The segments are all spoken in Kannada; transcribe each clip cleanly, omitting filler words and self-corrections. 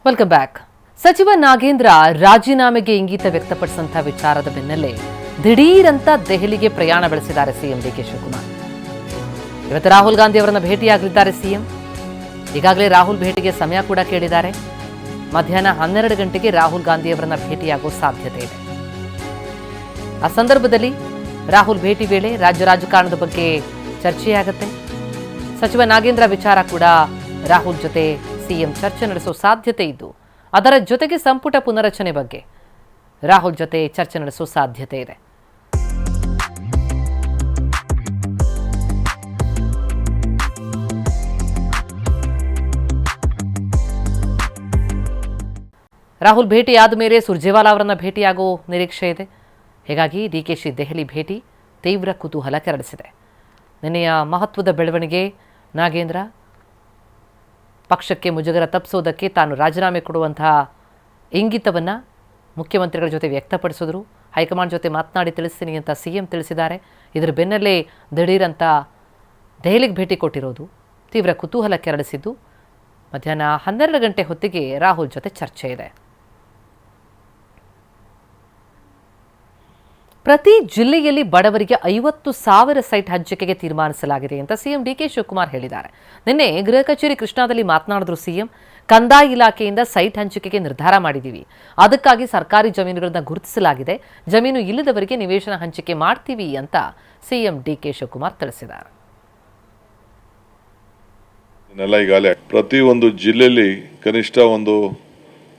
Welcome back. ಸಚಿವ ನಾಗೇಂದ್ರ ರಾಜೀನಾಮೆಗೆ ಇಂಗಿತ ವ್ಯಕ್ತಪಡಿಸಿದಂತಹ ವಿಚಾರದ ಬೆನ್ನಲ್ಲೇ ದಿಢೀರಂತ ದೆಹಲಿಗೆ ಪ್ರಯಾಣ ಬೆಳೆಸಿದ್ದಾರೆ ಸಿಎಂ ಡಿಕೆ ಶಿವಕುಮಾರ್. ಇವತ್ತು ರಾಹುಲ್ ಗಾಂಧಿ ಅವರನ್ನು ಭೇಟಿಯಾಗಲಿದ್ದಾರೆ ಸಿಎಂ. ಈಗಾಗಲೇ ರಾಹುಲ್ ಭೇಟಿಗೆ ಸಮಯ ಕೂಡ ಕೇಳಿದ್ದಾರೆ. ಮಧ್ಯಾಹ್ನ 12 ಗಂಟೆಗೆ ರಾಹುಲ್ ಗಾಂಧಿ ಅವರನ್ನು ಭೇಟಿಯಾಗುವ ಸಾಧ್ಯತೆ ಇದೆ. ಆ ಸಂದರ್ಭದಲ್ಲಿ ರಾಹುಲ್ ಭೇಟಿ ವೇಳೆ ರಾಜ್ಯ ರಾಜಕಾರಣದ ಬಗ್ಗೆ ಚರ್ಚೆಯಾಗುತ್ತೆ. ಸಚಿವ ನಾಗೇಂದ್ರ ವಿಚಾರ ಕೂಡ ರಾಹುಲ್ ಜೊತೆ ಸಿಎಂ ಚರ್ಚೆ ನಡೆಸುವ ಸಾಧ್ಯತೆ ಇದ್ದು, ಅದರ ಜೊತೆಗೆ ಸಂಪುಟ ಪುನರಚನೆ ಬಗ್ಗೆ ರಾಹುಲ್ ಜೊತೆ ಚರ್ಚೆ ನಡೆಸುವ ಸಾಧ್ಯತೆ ಇದೆ. ರಾಹುಲ್ ಭೇಟಿ ಆದ ಮೇಲೆ ಸುರ್ಜೇವಾಲಾ ಅವರನ್ನ ಭೇಟಿಯಾಗೋ ನಿರೀಕ್ಷೆ ಇದೆ. ಹೀಗಾಗಿ ಡಿಕೆಶಿ ದೆಹಲಿ ಭೇಟಿ ತೀವ್ರ ಕುತೂಹಲ ಕೆರಳಿಸಿದೆ. ನಿನ್ನೆಯ ಮಹತ್ವದ ಬೆಳವಣಿಗೆ ನಾಗೇಂದ್ರ ಪಕ್ಷಕ್ಕೆ ಮುಜುಗರ ತಪ್ಪಿಸೋದಕ್ಕೆ ತಾನು ರಾಜೀನಾಮೆ ಕೊಡುವಂತಹ ಇಂಗಿತವನ್ನು ಮುಖ್ಯಮಂತ್ರಿಗಳ ಜೊತೆ ವ್ಯಕ್ತಪಡಿಸಿದ್ರು. ಹೈಕಮಾಂಡ್ ಜೊತೆ ಮಾತನಾಡಿ ತಿಳಿಸ್ತೀನಿ ಅಂತ ಸಿಎಂ ತಿಳಿಸಿದ್ದಾರೆ. ಇದರ ಬೆನ್ನಲ್ಲೇ ದಿಢೀರಂತ ದೆಹಲಿಗೆ ಭೇಟಿ ಕೊಟ್ಟಿರೋದು ತೀವ್ರ ಕುತೂಹಲ ಕೆರಳಿಸಿದ್ದು, ಮಧ್ಯಾಹ್ನ 12 ಗಂಟೆ ಹೊತ್ತಿಗೆ ರಾಹುಲ್ ಜೊತೆ ಚರ್ಚೆ ಇದೆ. ಪ್ರತಿ ಜಿಲ್ಲೆಯಲ್ಲಿ ಬಡವರಿಗೆ 50,000 ಸೈಟ್ ಹಂಚಿಕೆಗೆ ತೀರ್ಮಾನಿಸಲಾಗಿದೆ ಅಂತ ಸಿಎಂ ಡಿಕೆ ಶಿವಕುಮಾರ್ ಹೇಳಿದ್ದಾರೆ. ನಿನ್ನೆ ಗೃಹ ಕಚೇರಿ ಕೃಷ್ಣಾದಲ್ಲಿ ಮಾತನಾಡಿದ್ರು ಸಿಎಂ. ಕಂದಾಯ ಇಲಾಖೆಯಿಂದ ಸೈಟ್ ಹಂಚಿಕೆಗೆ ನಿರ್ಧಾರ ಮಾಡಿದ್ದೀವಿ. ಅದಕ್ಕಾಗಿ ಸರ್ಕಾರಿ ಜಮೀನುಗಳನ್ನು ಗುರುತಿಸಲಾಗಿದೆ. ಜಮೀನು ಇಲ್ಲದವರಿಗೆ ನಿವೇಶನ ಹಂಚಿಕೆ ಮಾಡ್ತೀವಿ ಅಂತ ಸಿಎಂ ಡಿಕೆ ಶಿವಕುಮಾರ್ ತಿಳಿಸಿದ್ದಾರೆ. ಈಗಾಗಲೇ ಪ್ರತಿಯೊಂದು ಜಿಲ್ಲೆಯಲ್ಲಿ ಕನಿಷ್ಠ ಒಂದು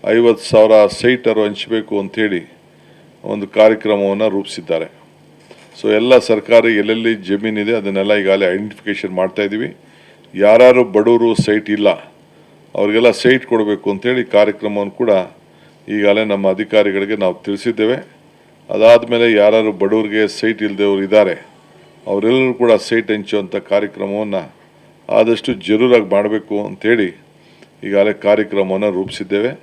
50,000 ಸೈಟ್ ಹಂಚಬೇಕು ಅಂತೇಳಿ ಒಂದು ಕಾರ್ಯಕ್ರಮವನ್ನು ರೂಪಿಸಿದ್ದಾರೆ. ಸೊ ಎಲ್ಲ ಸರ್ಕಾರಿ ಎಲ್ಲೆಲ್ಲಿ ಜಮೀನಿದೆ ಅದನ್ನೆಲ್ಲ ಈಗಾಗಲೇ ಐಡೆಂಟಿಫಿಕೇಶನ್ ಮಾಡ್ತಾ ಇದ್ದೀವಿ. ಯಾರು ಬಡವರು ಸೈಟ್ ಇಲ್ಲ ಅವರಿಗೆಲ್ಲ ಸೈಟ್ ಕೊಡಬೇಕು ಅಂತೇಳಿ ಕಾರ್ಯಕ್ರಮವನ್ನು ಕೂಡ ಈಗಾಗಲೇ ನಮ್ಮ ಅಧಿಕಾರಿಗಳಿಗೆ ನಾವು ತಿಳಿಸಿದ್ದೇವೆ. ಅದಾದಮೇಲೆ ಯಾರು ಬಡವರಿಗೆ ಸೈಟ್ ಇಲ್ಲದವರು ಇದ್ದಾರೆ ಅವರೆಲ್ಲರೂ ಕೂಡ ಸೈಟ್ ಹಂಚುವಂಥ ಕಾರ್ಯಕ್ರಮವನ್ನು ಆದಷ್ಟು ಜರೂರಾಗಿ ಮಾಡಬೇಕು ಅಂಥೇಳಿ ಈಗಾಗಲೇ ಕಾರ್ಯಕ್ರಮವನ್ನು ರೂಪಿಸಿದ್ದೇವೆ.